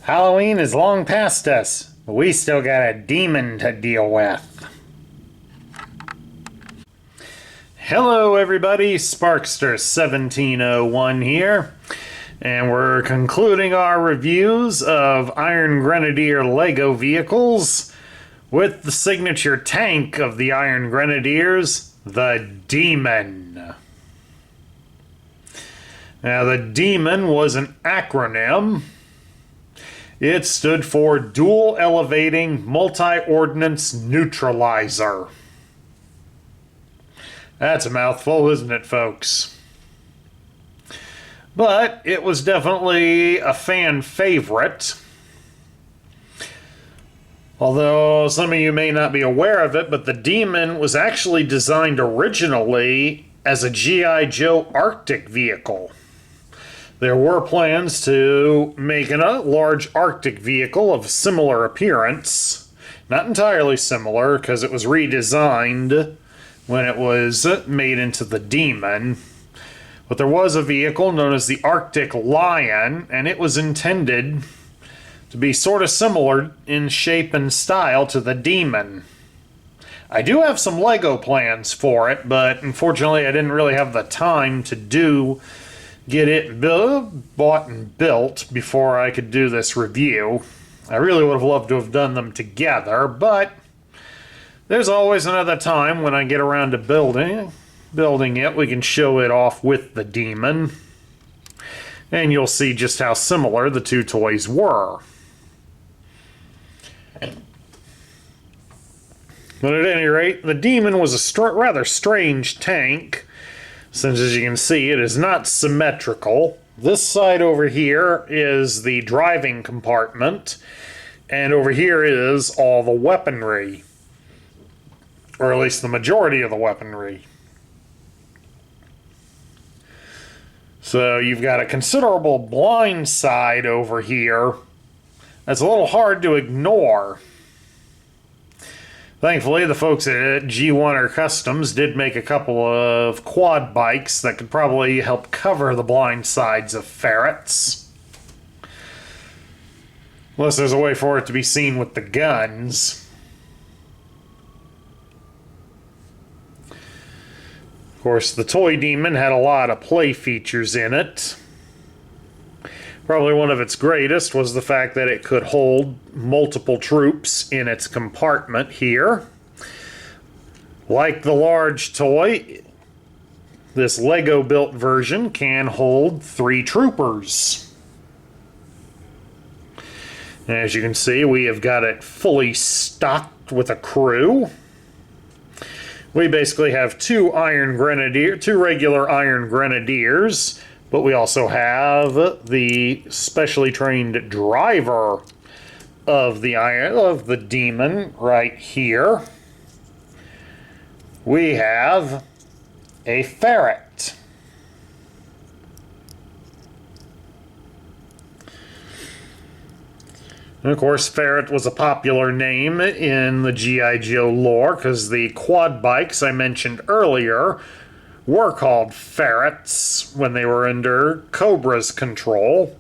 Halloween is long past us, but we still got a demon to deal with. Hello everybody, Sparkster1701 here, and we're concluding our reviews of Iron Grenadier Lego vehicles with the signature tank of the Iron Grenadiers, the D.E.M.O.N. Now the D.E.M.O.N was an acronym. It stood for Dual Elevating Multi-Ordnance Neutralizer. That's a mouthful, isn't it, folks? But it was definitely a fan favorite. Although some of you may not be aware of it, but the D.E.M.O.N was actually designed originally as a G.I. Joe Arctic vehicle. There were plans to make a large Arctic vehicle of similar appearance. Not entirely similar, because it was redesigned when it was made into the D.E.M.O.N. But there was a vehicle known as the Arctic Lion, and it was intended to be sort of similar in shape and style to the D.E.M.O.N. I do have some Lego plans for it, but unfortunately I didn't really have the time to get it bought and built before I could do this review. I really would have loved to have done them together, but there's always another time when I get around to building it. We can show it off with the D.E.M.O.N. And you'll see just how similar the two toys were. But at any rate, the D.E.M.O.N was a rather strange tank, since as you can see it is not symmetrical. This side over here is the driving compartment, and over here is all the weaponry, or at least the majority of the weaponry. So you've got a considerable blind side over here that's a little hard to ignore. Thankfully, the folks at G1 Customs did make a couple of quad bikes that could probably help cover the blind sides of ferrets. Unless there's a way for it to be seen with the guns. Of course, the toy D.E.M.O.N had a lot of play features in it. Probably one of its greatest was the fact that it could hold multiple troops in its compartment here. Like the large toy, this Lego-built version can hold 3 troopers. And as you can see, we have got it fully stocked with a crew. We basically have two regular Iron Grenadiers, but we also have the specially trained driver of the D.E.M.O.N right here. We have a ferret. And of course, ferret was a popular name in the G.I. Joe lore because the quad bikes I mentioned earlier were called ferrets when they were under Cobra's control.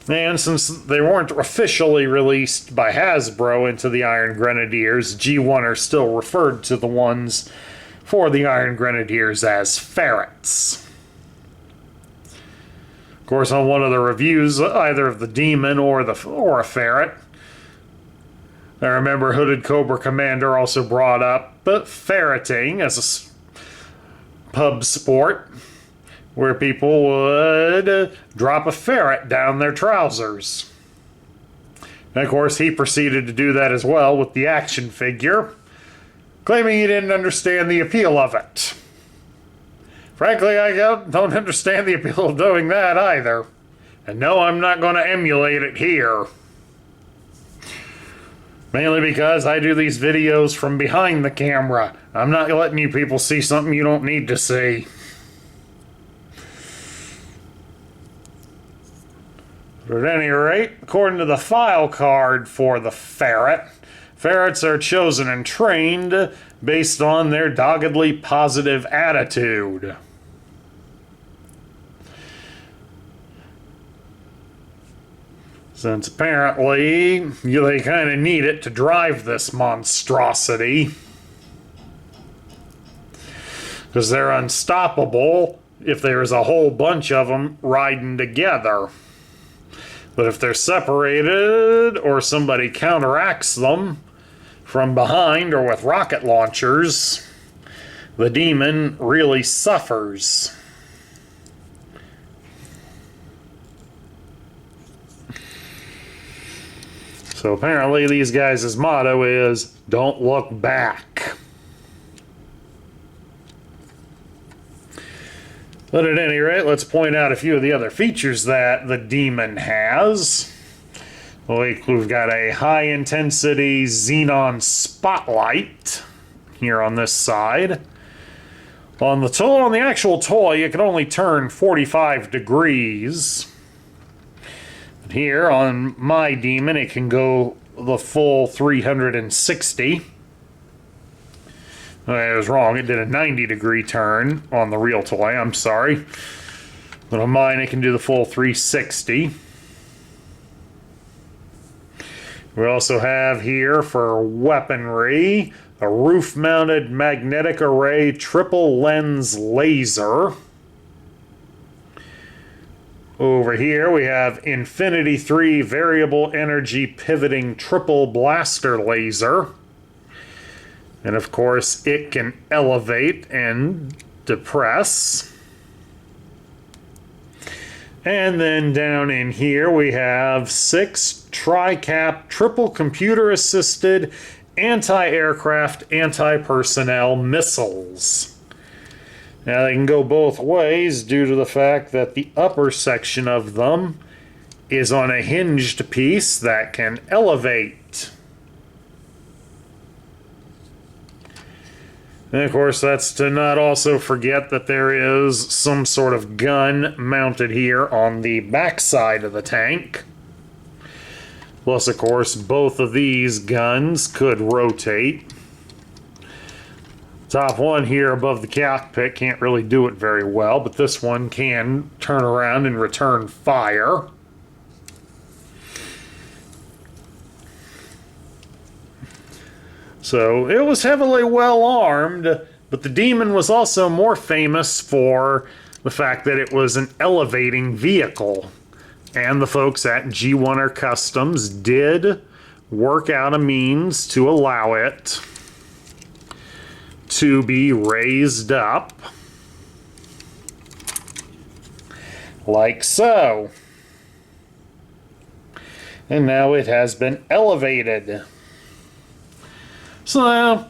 And since they weren't officially released by Hasbro into the Iron Grenadiers, G1 still referred to the ones for the Iron Grenadiers as ferrets. Of course, on one of the reviews, either of the D.E.M.O.N or a ferret, I remember Hooded Cobra Commander also brought up ferreting as a pub sport, where people would drop a ferret down their trousers. And of course, he proceeded to do that as well with the action figure, claiming he didn't understand the appeal of it. Frankly, I don't understand the appeal of doing that either. And no, I'm not going to emulate it here. Mainly because I do these videos from behind the camera. I'm not letting you people see something you don't need to see. But at any rate, according to the file card for the ferret, ferrets are chosen and trained based on their doggedly positive attitude. since apparently they kind of need it to drive this monstrosity, because they're unstoppable if there's a whole bunch of them riding together. But if they're separated or somebody counteracts them from behind or with rocket launchers, the demon really suffers. So apparently these guys' motto is, "Don't look back." But at any rate, let's point out a few of the other features that the demon has. We've got a high-intensity xenon spotlight here on this side. On the actual toy, it can only turn 45 degrees. But here on my demon, it can go the full 360. I was wrong, it did a 90-degree turn on the real toy, I'm sorry. But on mine, it can do the full 360. We also have here for weaponry a roof-mounted magnetic array triple lens laser. Over here we have Infinity 3 variable energy pivoting triple blaster laser. And of course it can elevate and depress. And then down in here we have 6 tri-cap triple computer assisted anti-aircraft, anti-personnel missiles. Now they can go both ways due to the fact that the upper section of them is on a hinged piece that can elevate. And of course that's to not also forget that there is some sort of gun mounted here on the back side of the tank. Plus, of course, both of these guns could rotate. Top one here above the cockpit can't really do it very well, but this one can turn around and return fire. So it was heavily well armed, but the Demon was also more famous for the fact that it was an elevating vehicle. And the folks at G1R Customs did work out a means to allow it to be raised up. Like so. And now it has been elevated. So,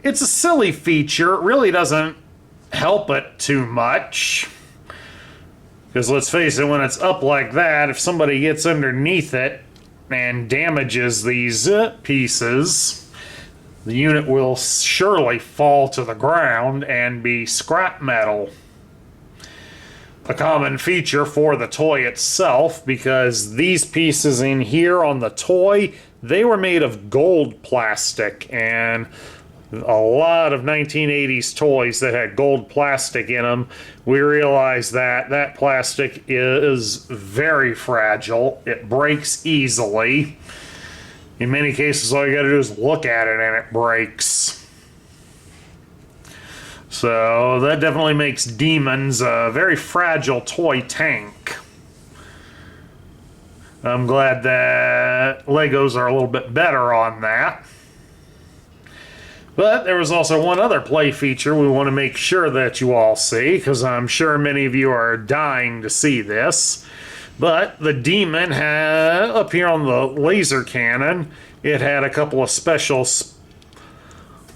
it's a silly feature. It really doesn't help it too much. Because let's face it, when it's up like that, if somebody gets underneath it and damages these pieces, the unit will surely fall to the ground and be scrap metal. A common feature for the toy itself, because these pieces in here on the toy, they were made of gold plastic, and a lot of 1980s toys that had gold plastic in them, we realized that that plastic is very fragile. It breaks easily. In many cases, all you gotta do is look at it and it breaks. So that definitely makes Demons a very fragile toy tank. I'm glad that Legos are a little bit better on that. But there was also one other play feature we want to make sure that you all see, because I'm sure many of you are dying to see this. But the Demon had, up here on the laser cannon, it had a couple of special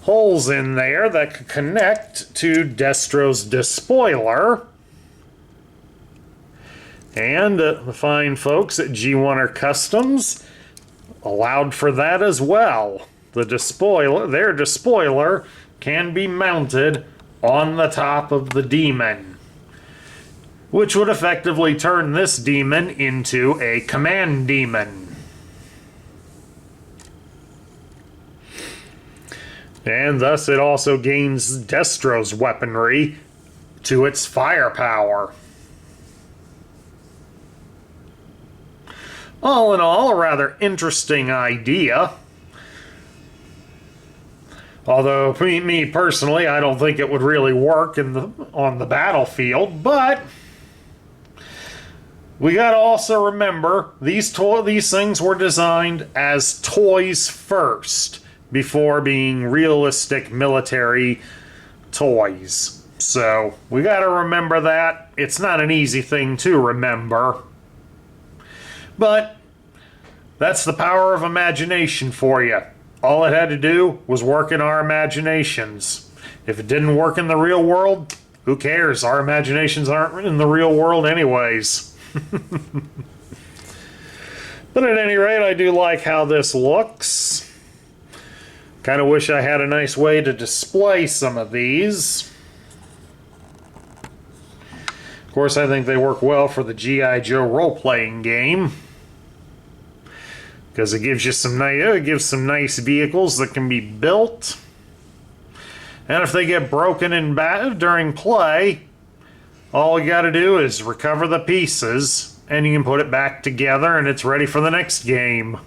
holes in there that could connect to Destro's despoiler. And the fine folks at G1R Customs allowed for that as well. The despoiler, their despoiler, can be mounted on the top of the Demon, which would effectively turn this Demon into a command demon. And thus it also gains Destro's weaponry to its firepower. All in all, a rather interesting idea. Although, me personally, I don't think it would really work on the battlefield, but we gotta also remember these things were designed as toys first, before being realistic military toys. So, we gotta remember that. It's not an easy thing to remember. But that's the power of imagination for you. All it had to do was work in our imaginations. If it didn't work in the real world, who cares? Our imaginations aren't in the real world anyways. But at any rate, I do like how this looks. Kind of wish I had a nice way to display some of these. Of course, I think they work well for the G.I. Joe role-playing game, because it gives you some nice vehicles that can be built. And if they get broken during play, all you got to do is recover the pieces, and you can put it back together, and it's ready for the next game.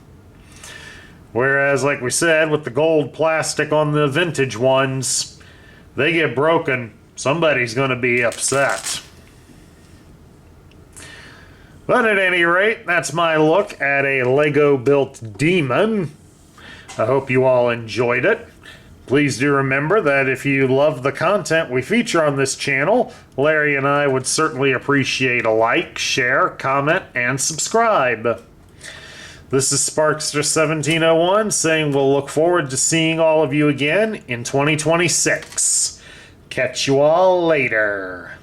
Whereas, like we said, with the gold plastic on the vintage ones, they get broken, somebody's going to be upset. But at any rate, that's my look at a Lego-built D.E.M.O.N. I hope you all enjoyed it. Please do remember that if you love the content we feature on this channel, Larry and I would certainly appreciate a like, share, comment, and subscribe. This is Sparkster1701 saying we'll look forward to seeing all of you again in 2026. Catch you all later.